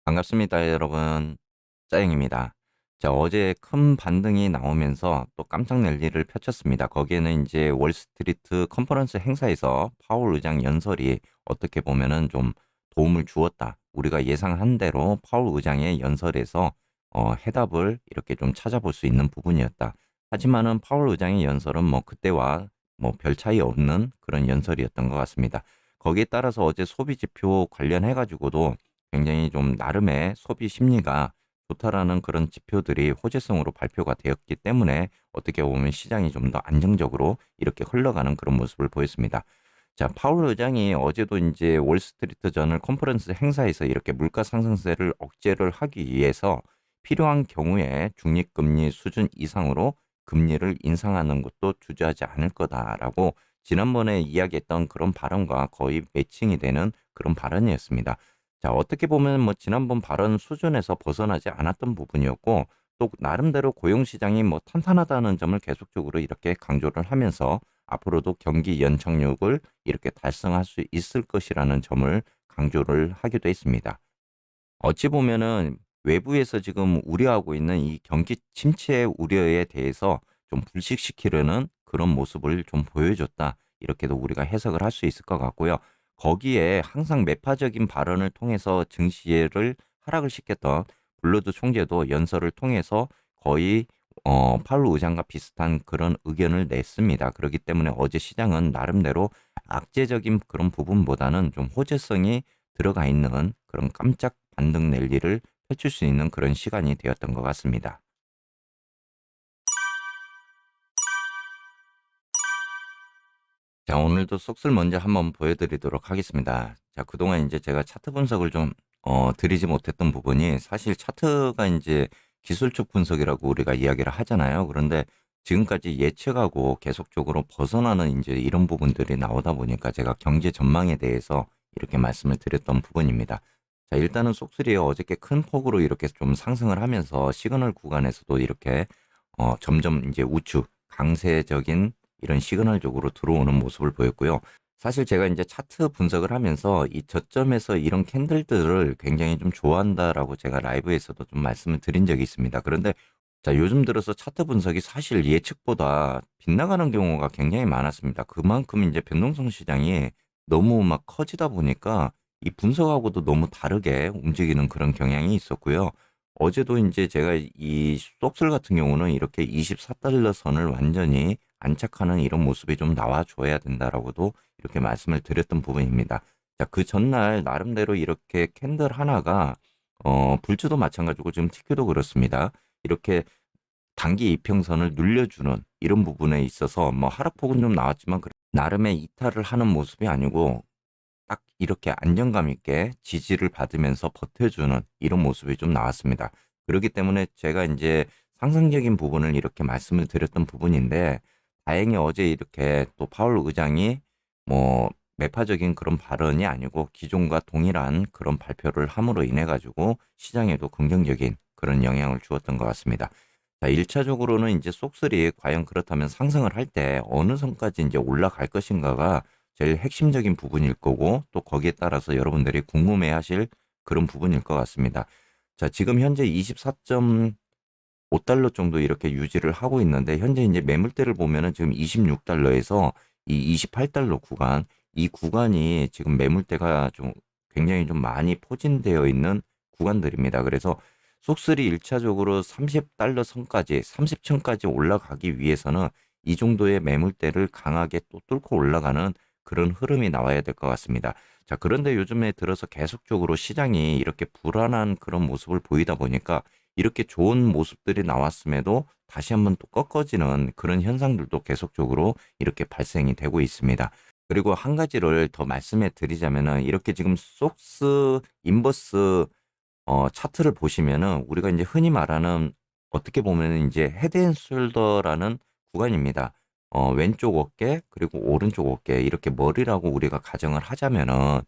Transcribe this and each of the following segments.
반갑습니다, 여러분. 짜영입니다. 자, 어제 큰 반등이 나오면서 또 깜짝 랠리를 펼쳤습니다. 거기에는 이제 월스트리트 컨퍼런스 행사에서 파월 의장 연설이 어떻게 보면은 좀 도움을 주었다. 우리가 예상한 대로 파월 의장의 연설에서 해답을 이렇게 좀 찾아볼 수 있는 부분이었다. 하지만은 파월 의장의 연설은 뭐 그때와 뭐 별 차이 없는 그런 연설이었던 것 같습니다. 거기에 따라서 어제 소비 지표 관련해 가지고도 굉장히 좀 나름의 소비 심리가 좋다라는 그런 지표들이 호재성으로 발표가 되었기 때문에 어떻게 보면 시장이 좀 더 안정적으로 이렇게 흘러가는 그런 모습을 보였습니다. 자, 파월 의장이 어제도 이제 월스트리트 저널 컨퍼런스 행사에서 이렇게 물가 상승세를 억제를 하기 위해서 필요한 경우에 중립금리 수준 이상으로 금리를 인상하는 것도 주저하지 않을 거다라고 지난번에 이야기했던 그런 발언과 거의 매칭이 되는 그런 발언이었습니다. 자, 어떻게 보면 뭐 지난번 발언 수준에서 벗어나지 않았던 부분이었고 또 나름대로 고용 시장이 뭐 탄탄하다는 점을 계속적으로 이렇게 강조를 하면서 앞으로도 경기 연착륙을 이렇게 달성할 수 있을 것이라는 점을 강조를 하기도 했습니다. 어찌 보면은 외부에서 지금 우려하고 있는 이 경기 침체 우려에 대해서 좀 불식시키려는 그런 모습을 좀 보여줬다. 이렇게도 우리가 해석을 할 수 있을 것 같고요. 거기에 항상 매파적인 발언을 통해서 증시를 하락을 시켰던 블루드 총재도 연설을 통해서 거의 파월 의장과 비슷한 그런 의견을 냈습니다. 그렇기 때문에 어제 시장은 나름대로 악재적인 그런 부분보다는 좀 호재성이 들어가 있는 그런 깜짝 반등 랠리를 펼칠 수 있는 그런 시간이 되었던 것 같습니다. 자, 오늘도 속을 먼저 한번 보여드리도록 하겠습니다. 자, 그동안 이제 제가 차트 분석을 좀 드리지 못했던 부분이 사실 차트가 이제 기술적 분석이라고 우리가 이야기를 하잖아요. 그런데 지금까지 예측하고 계속적으로 벗어나는 이제 이런 부분들이 나오다 보니까 제가 경제 전망에 대해서 이렇게 말씀을 드렸던 부분입니다. 자, 일단은 속쓰리에 어저께 큰 폭으로 이렇게 좀 상승을 하면서 시그널 구간에서도 이렇게 점점 이제 우측 강세적인 이런 시그널적으로 들어오는 모습을 보였고요. 사실 제가 이제 차트 분석을 하면서 이 저점에서 이런 캔들들을 굉장히 좀 좋아한다라고 제가 라이브에서도 좀 말씀을 드린 적이 있습니다. 그런데 자, 요즘 들어서 차트 분석이 사실 예측보다 빗나가는 경우가 굉장히 많았습니다. 그만큼 이제 변동성 시장이 너무 막 커지다 보니까 이 분석하고도 너무 다르게 움직이는 그런 경향이 있었고요. 어제도 이제 제가 이 속슬 같은 경우는 이렇게 24달러 선을 완전히 안착하는 이런 모습이 좀 나와줘야 된다라고도 이렇게 말씀을 드렸던 부분입니다. 자, 그 전날 나름대로 이렇게 캔들 하나가 불주도 마찬가지고 지금 티큐도 그렇습니다. 이렇게 단기 이평선을 눌려주는 이런 부분에 있어서 뭐 하락폭은 좀 나왔지만 나름의 이탈을 하는 모습이 아니고 딱 이렇게 안정감 있게 지지를 받으면서 버텨주는 이런 모습이 좀 나왔습니다. 그렇기 때문에 제가 이제 상승적인 부분을 이렇게 말씀을 드렸던 부분인데 다행히 어제 이렇게 또 파월 의장이 뭐 매파적인 그런 발언이 아니고 기존과 동일한 그런 발표를 함으로 인해 가지고 시장에도 긍정적인 그런 영향을 주었던 것 같습니다. 자, 1차적으로는 이제 속설이 과연 그렇다면 상승을 할 때 어느 선까지 이제 올라갈 것인가가 제일 핵심적인 부분일 거고 또 거기에 따라서 여러분들이 궁금해 하실 그런 부분일 것 같습니다. 자, 지금 현재 24.5달러 정도 이렇게 유지를 하고 있는데 현재 이제 매물대를 보면은 지금 26달러에서 이 28달러 구간 이 구간이 지금 매물대가 좀 굉장히 좀 많이 포진되어 있는 구간들입니다. 그래서 속쓰리 1차적으로 30달러 선까지 30층까지 올라가기 위해서는 이 정도의 매물대를 강하게 또 뚫고 올라가는 그런 흐름이 나와야 될 것 같습니다. 자, 그런데 요즘에 들어서 계속적으로 시장이 이렇게 불안한 그런 모습을 보이다 보니까 이렇게 좋은 모습들이 나왔음에도 다시 한번 또 꺾어지는 그런 현상들도 계속적으로 이렇게 발생이 되고 있습니다. 그리고 한 가지를 더 말씀해 드리자면은 이렇게 지금 속스 인버스 차트를 보시면은 우리가 이제 흔히 말하는 어떻게 보면은 이제 헤드앤숄더라는 구간입니다. 왼쪽 어깨 그리고 오른쪽 어깨 이렇게 머리라고 우리가 가정을 하자면은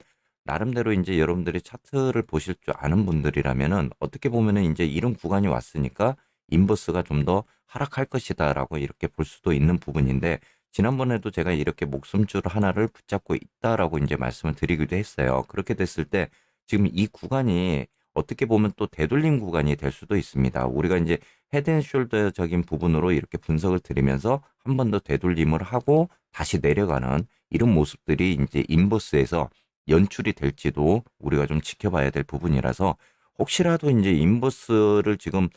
나름대로 이제 여러분들이 차트를 보실 줄 아는 분들이라면은 어떻게 보면은 이제 이런 구간이 왔으니까 인버스가 좀 더 하락할 것이다라고 이렇게 볼 수도 있는 부분인데 지난번에도 제가 이렇게 목숨줄 하나를 붙잡고 있다라고 이제 말씀을 드리기도 했어요. 그렇게 됐을 때 지금 이 구간이 어떻게 보면 또 되돌림 구간이 될 수도 있습니다. 우리가 이제 헤드앤숄더적인 부분으로 이렇게 분석을 드리면서 한 번 더 되돌림을 하고 다시 내려가는 이런 모습들이 이제 인버스에서 연출이 될지도 우리가 좀 지켜봐야 될 부분이라서 혹시라도 이제 인버스를 지금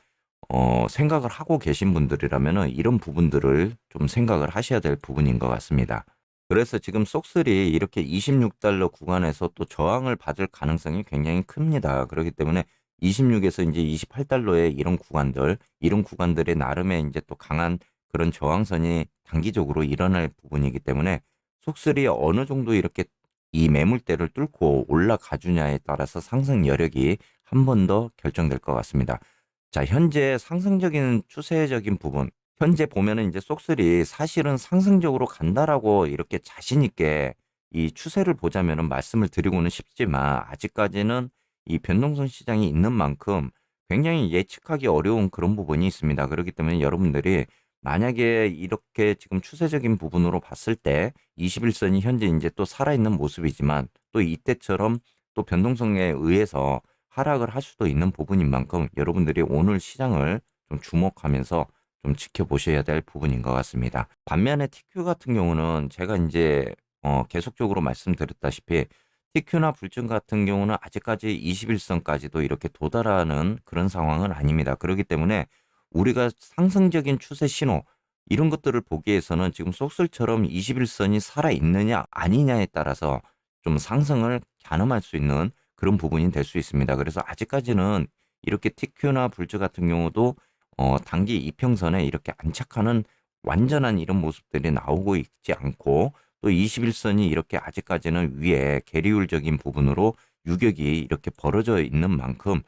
생각을 하고 계신 분들이라면은 이런 부분들을 좀 생각을 하셔야 될 부분인 것 같습니다. 그래서 지금 쏙슬이 이렇게 26달러 구간에서 또 저항을 받을 가능성이 굉장히 큽니다. 그렇기 때문에 26에서 이제 28달러의 이런 구간들의 나름의 이제 또 강한 그런 저항선이 단기적으로 일어날 부분이기 때문에 쏙슬이 어느 정도 이렇게 이 매물대를 뚫고 올라가 주냐에 따라서 상승 여력이 한 번 더 결정될 것 같습니다. 자, 현재 상승적인 추세적인 부분, 현재 보면은 이제 쏙슬이 사실은 상승적으로 간다라고 이렇게 자신 있게 이 추세를 보자면은 말씀을 드리고는 싶지만 아직까지는 이 변동성 시장이 있는 만큼 굉장히 예측하기 어려운 그런 부분이 있습니다. 그렇기 때문에 여러분들이 만약에 이렇게 지금 추세적인 부분으로 봤을 때 21선이 현재 이제 또 살아있는 모습이지만 또 이때처럼 또 변동성에 의해서 하락을 할 수도 있는 부분인 만큼 여러분들이 오늘 시장을 좀 주목하면서 좀 지켜보셔야 될 부분인 것 같습니다. 반면에 TQ 같은 경우는 제가 이제 계속적으로 말씀드렸다시피 TQ나 불증 같은 경우는 아직까지 21선까지도 이렇게 도달하는 그런 상황은 아닙니다. 그렇기 때문에 우리가 상승적인 추세 신호 이런 것들을 보기위해서는 지금 속슬처럼 21선이 살아있느냐 아니냐에 따라서 좀 상승을 가늠할 수 있는 그런 부분이 될 수 있습니다. 그래서 아직까지는 이렇게 TQ나 불주 같은 경우도 단기 이평선에 이렇게 안착하는 완전한 이런 모습들이 나오고 있지 않고 또 21선이 이렇게 아직까지는 위에 계리율적인 부분으로 유격이 이렇게 벌어져 있는 만큼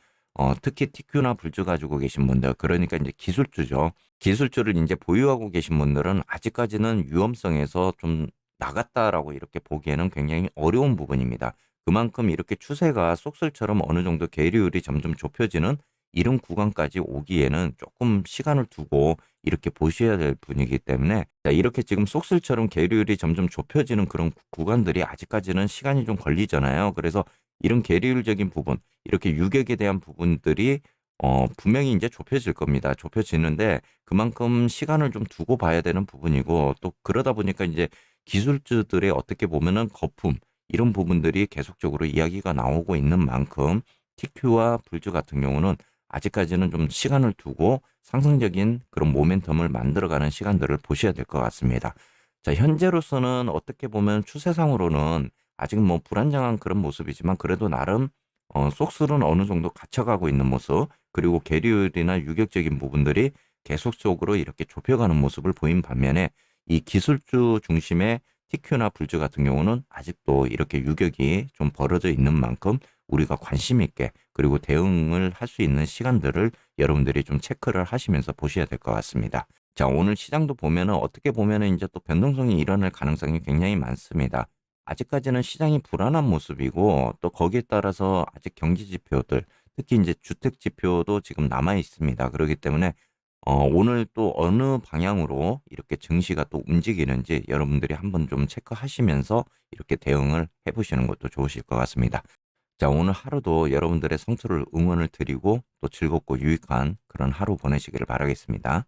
특히 TQ나 불주 가지고 계신 분들 그러니까 이제 기술주죠. 기술주를 이제 보유하고 계신 분들은 아직까지는 위험성에서 좀 나갔다라고 이렇게 보기에는 굉장히 어려운 부분입니다. 그만큼 이렇게 추세가 쏙슬처럼 어느 정도 계리율이 점점 좁혀지는 이런 구간까지 오기에는 조금 시간을 두고 이렇게 보셔야 될 분이기 때문에 자, 이렇게 지금 쏙슬처럼 계리율이 점점 좁혀지는 그런 구간들이 아직까지는 시간이 좀 걸리잖아요. 그래서 이런 계리율적인 부분, 이렇게 유격에 대한 부분들이 분명히 이제 좁혀질 겁니다. 좁혀지는데 그만큼 시간을 좀 두고 봐야 되는 부분이고 또 그러다 보니까 이제 기술주들의 어떻게 보면은 거품 이런 부분들이 계속적으로 이야기가 나오고 있는 만큼 TQ와 불주 같은 경우는 아직까지는 좀 시간을 두고 상승적인 그런 모멘텀을 만들어가는 시간들을 보셔야 될 것 같습니다. 자, 현재로서는 어떻게 보면 추세상으로는 아직 뭐 불안정한 그런 모습이지만 그래도 나름 속술은 어느 정도 갇혀가고 있는 모습 그리고 계리율이나 유격적인 부분들이 계속적으로 이렇게 좁혀가는 모습을 보인 반면에 이 기술주 중심의 TQ나 불주 같은 경우는 아직도 이렇게 유격이 좀 벌어져 있는 만큼 우리가 관심 있게 그리고 대응을 할 수 있는 시간들을 여러분들이 좀 체크를 하시면서 보셔야 될 것 같습니다. 자, 오늘 시장도 보면은 어떻게 보면은 이제 또 변동성이 일어날 가능성이 굉장히 많습니다. 아직까지는 시장이 불안한 모습이고 또 거기에 따라서 아직 경제 지표들 특히 이제 주택 지표도 지금 남아 있습니다. 그렇기 때문에 오늘 또 어느 방향으로 이렇게 증시가 또 움직이는지 여러분들이 한번 좀 체크하시면서 이렇게 대응을 해보시는 것도 좋으실 것 같습니다. 자, 오늘 하루도 여러분들의 성투를 응원을 드리고 또 즐겁고 유익한 그런 하루 보내시기를 바라겠습니다.